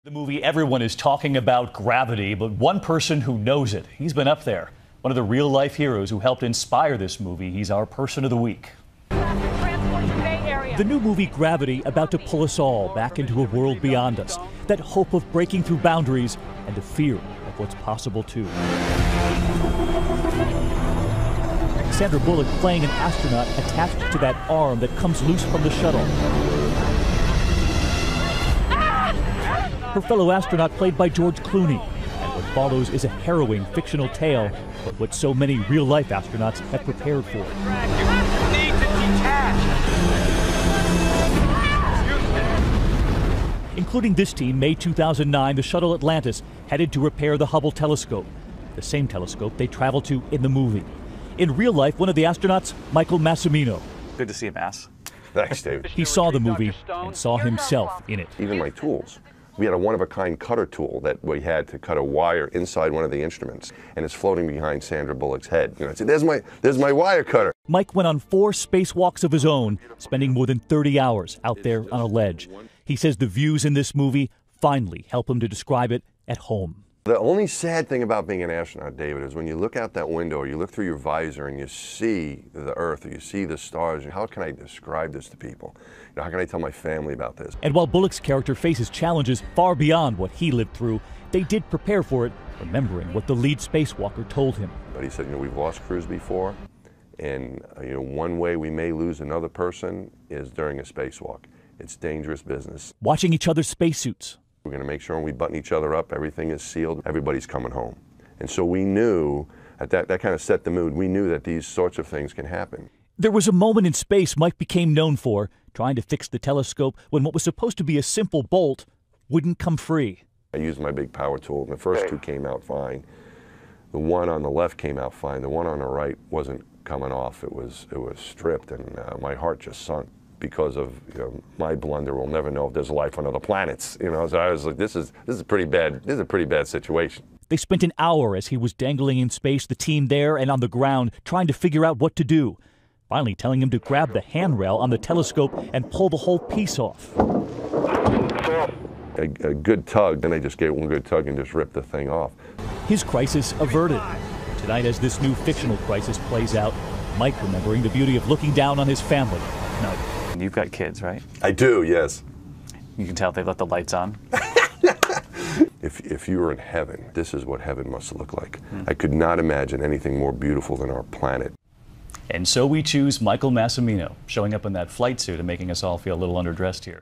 The movie everyone is talking about, Gravity, but one person who knows it. He's been up there. One of the real-life heroes who helped inspire this movie. He's our Person of the Week. The new movie Gravity about to pull us all back into a world beyond us. That hope of breaking through boundaries and the fear of what's possible too. Sandra Bullock playing an astronaut attached to that arm that comes loose from the shuttle. Her fellow astronaut played by George Clooney. And what follows is a harrowing fictional tale, but what so many real-life astronauts have prepared for. Need to detach. Including this team, May 2009, the shuttle Atlantis headed to repair the Hubble telescope, the same telescope they traveled to in the movie. In real life, one of the astronauts, Michael Massimino. Good to see you, Mass. Thanks, David. He saw the movie and saw himself in it. Even my tools. We had a one-of-a-kind cutter tool that we had to cut a wire inside one of the instruments, and it's floating behind Sandra Bullock's head. You know, I said, there's my wire cutter. Mike went on 4 spacewalks of his own, spending more than 30 hours out there on a ledge. He says the views in this movie finally help him to describe it at home. The only sad thing about being an astronaut, David, is when you look out that window or you look through your visor and you see the Earth or you see the stars. How can I describe this to people? You know, how can I tell my family about this? And while Bullock's character faces challenges far beyond what he lived through, they did prepare for it, remembering what the lead spacewalker told him. But he said, you know, we've lost crews before, and you know, one way we may lose another person is during a spacewalk. It's dangerous business. Watching each other's spacesuits. We're going to make sure when we button each other up, everything is sealed, everybody's coming home. And so we knew, that kind of set the mood, we knew that these sorts of things can happen. There was a moment in space Mike became known for, trying to fix the telescope when what was supposed to be a simple bolt wouldn't come free. I used my big power tool, and the first 2 came out fine. The one on the left came out fine. The one on the right wasn't coming off. It was stripped, and my heart just sunk. Because of my blunder, we'll never know if there's life on other planets. You know, so I was like, this is pretty bad. This is a pretty bad situation. They spent an hour as he was dangling in space, the team there and on the ground, trying to figure out what to do. Finally telling him to grab the handrail on the telescope and pull the whole piece off. A good tug, then they just gave one good tug and just ripped the thing off. His crisis averted. Tonight, as this new fictional crisis plays out, Mike remembering the beauty of looking down on his family at night. You've got kids, right? I do, yes. You can tell they left the lights on. If you were in heaven, this is what heaven must look like. I could not imagine anything more beautiful than our planet. And so we choose Michael Massimino, showing up in that flight suit and making us all feel a little underdressed here.